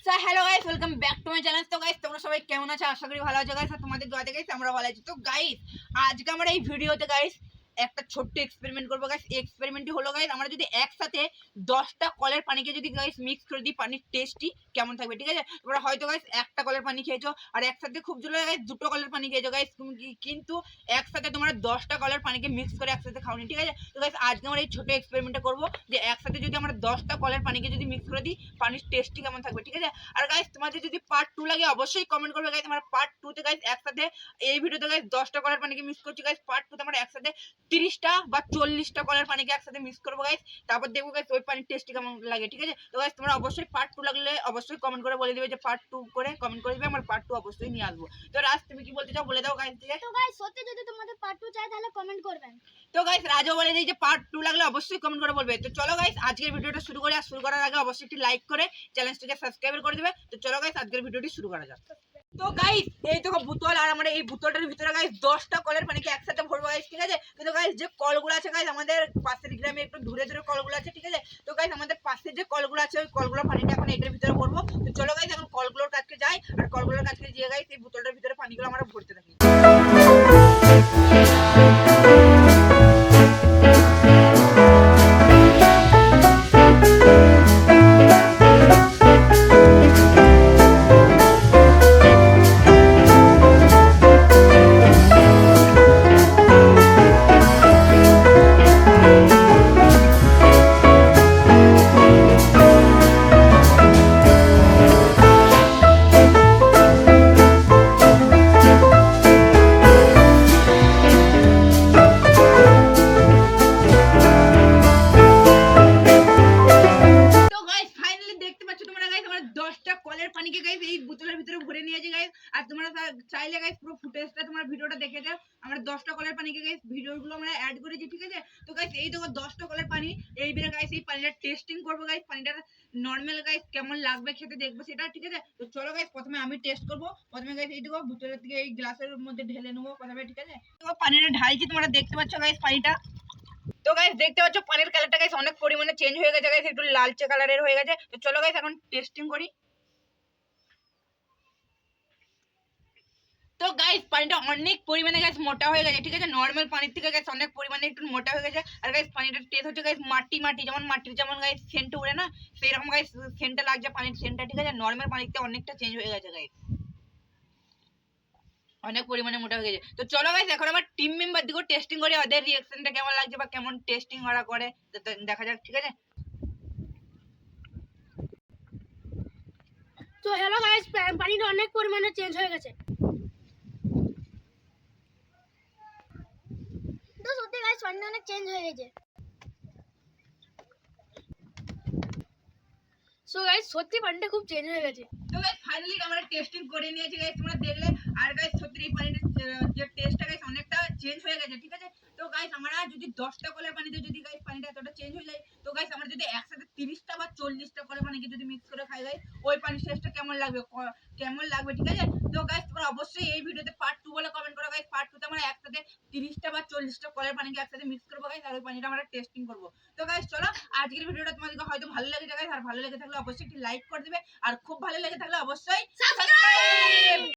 So hello guys, welcome back to my channel. তো guys তোমরা সবাই কেমন আছো? আশা করি ভালো আছো গাইস। আর তোমাদের দোয়াতে গাইস আমরা ভালো আছি। তো গাইস আজকে আমরা এই ভিডিওতে গাইস একটা ছোট্ট এক্সপেরিমেন্ট করবো গাইস। এক্সপেরিমেন্টটি হলো গাইস, আমরা যদি একসাথে 10টা কলের পানিকে যদি গাইস মিক্স করে দিই, পানির টেস্টটি কেমন থাকবে, ঠিক আছে? তোমরা হয়তো গাইস একটা কলের পানি খেয়েছো আর একসাথে খুব জোরে গাইস দুটো কলের পানি খেয়েছো গাইস, কিন্তু একসাথে তোমরা 10টা কলের পানিকে মিক্স করে একসাথে খাওনি, ঠিক আছে? তো গাইস আজকে আমরা এই ছোট এক্সপেরিমেন্টটা করবো যে একসাথে যদি আমরা 10টা কলের পানিকে যদি মিক্স করে দিই, পানির টেস্টটি কেমন থাকবে, ঠিক আছে? আর গাইস তোমাদের যদি পার্ট 2 লাগে অবশ্যই কমেন্ট করবে গাইস। আমরা পার্ট 2 তে গাইস একসাথে এই ভিডিওতে গাইস 10টা কলের পানিকে মিক্স করছি গাইস। পার্ট 2 তে আমরা একসাথে 30টা বা 40টা কলের পানিকে একসাথে মিক্স করবো গাইস। তারপর দেখবো গাইস ওই পানির টেস্টটি কেমন লাগে, ঠিক আছে? তো গাইস তোমরা অবশ্যই পার্ট 2 লাগলে অবশ্যই কমেন্ট করে বলে দিবে যে পার্ট 2 করে কমেন্ট করে দিবে, আমরা পার্ট 2 অবশ্যই নিয়ে আসবো। তো রাজ তুমি কি বলতে চাও বলে দাও গাইস। তো গাইস সত্যি যদি তোমাদের পার্ট 2 চাই তাহলে কমেন্ট করবেন। তো গাইস রাজও বলে দিই যে পার্ট 2 লাগলে অবশ্যই কমেন্ট করে বলবে। তো চলো গাইস আজকের ভিডিওটা শুরু করি। আর শুরু করার আগে অবশ্যই একটি লাইক করে চ্যানেলটিকে সাবস্ক্রাইব করে দিবে। তো চলো গাইস আজকের ভিডিওটি শুরু করা যাক। তো গাইস এই দেখো বোতল, আর আমরা এই বোতলটার ভিতরে গাইস 10টা কলের পানিকে একসাথে ভরবো গাইস, ঠিক আছে? কিন্তু গাইস যে কলগুলো আছে গাইস, আমাদের পাশের গ্রামে একটু দূরে দূরে কলগুলো আছে, ঠিক আছে? তো গাইস আমাদের পাশের যে কলগুলো আছে ওই কলগুলোর পানিটা এখন এটার ভিতরে ভরবো। তো চলো গাইস এখন কলগুলোর কাছে যাই, আর কলগুলোর কাছে গিয়ে গাইস এই বোতলটার ভিতরে পানিগুলো আমরা ভরতে থাকি। এই বোতলের ভিতরে ভরে নিয়েছি গাইস। আর তোমরা চাইলে গাইস পুরো ফুটেজটা তোমরা ভিডিওটা দেখে যাও। আমরা 10টা কলের পানিকে গাইস ভিডিওগুলো আমরা অ্যাড করেছি, ঠিক আছে? তো গাইস এই দেখো 10টা কলের পানি। এইবারে গাইস এই পানিটা টেস্টিং করব গাইস। পানিটা নরমাল গাইস কেমন লাগবে খেতে দেখবো সেটা, ঠিক আছে? তো চলো গাইস প্রথমে আমি টেস্ট করব। প্রথমে গাইস এই দেখো বোতলের থেকে এই গ্লাসের মধ্যে ঢেলে নেবো প্রথমে, ঠিক আছে? তো পানিটা ঢালছি, তোমরা দেখতে পাচ্ছ গাইস পানিটা। তো গাইস দেখতে পাচ্ছ পানির কালারটা গাইস অনেক পরিমাণে চেঞ্জ হয়ে গেছে গাইস, একটু লালচে কালারের হয়ে গেছে। তো চলো গাইস এখন টেস্টিং করি। তো গাইস পানিটা অনেক পরিমাণে গাইস মোটা হয়ে গেছে, ঠিক আছে? নরমাল পানির থেকে গাইস অনেক পরিমাণে একটু মোটা হয়ে গেছে। আর গাইস পানিটার টেস্ট হচ্ছে গাইস মাটি মাটি, যেমন মাটির যেমন গাইস সেন্ট উড়ে না, সেই রকম গাইস সেন্টটা লাগছে পানির সেন্টটা, ঠিক আছে? নরমাল পানিতে অনেকটা চেঞ্জ হয়ে গেছে গাইস, অনেক পরিমাণে মোটা হয়ে গেছে। তো চলো গাইস এখন আমার টিম মেম্বার দিকেও টেস্টিং করি, ওদের রিঅ্যাকশনটা কেমন লাগছে বা কেমন টেস্টিং ওরা করে দেখা যাক, ঠিক আছে? তো হ্যালো গাইস, পানিটা অনেক পরিমাণে চেঞ্জ হয়ে গেছে। তো সত্যি গাইস পানিটা অনেক চেঞ্জ হয়ে গেছে। সো গাইস সত্যি পানিটা খুব চেঞ্জ হয়ে গেছে। তো গাইস ফাইনালি আমরা টেস্টিং করে নিয়েছি গাইস, তোমরা দেখলে। আর গাইস সত্যি এই পানিটা যে টেস্টটা গাইস অনেকটা চেঞ্জ হয়ে গেছে, ঠিক আছে? তো গাইস আমরা যদি 10টা কলের পানিতে যদি গাইস পানিটা এতটা চেঞ্জ হয়ে যায়, তো গাইস আমরা যদি একসাথে 30টা বা 40টা কলের পানিকে যদি মিক্স করে খাই গাইস, ওই পানির টেস্টটা কেমন লাগবে ঠিক আছে? তো গাইস তোমরা অবশ্যই এই ভিডিওতে পার্ট 2 বলে কমেন্ট করো গাইস। পার্ট 2 তে আমরা একসাথে 30টা বা 40টা কলের পানিকে একসাথে মিক্স করবো গাইস, আর ওই পানিটা আমরা টেস্টিং করবো। তো গাইস চলো আজকের ভিডিওটা তোমাদেরকে হয়তো ভালো লেগেছে গাইস, আর ভালো লেগে থাকলে অবশ্যই একটি লাইক করে দিবে, আর খুব ভালো লেগে থাকলে অবশ্যই সাবস্ক্রাইব।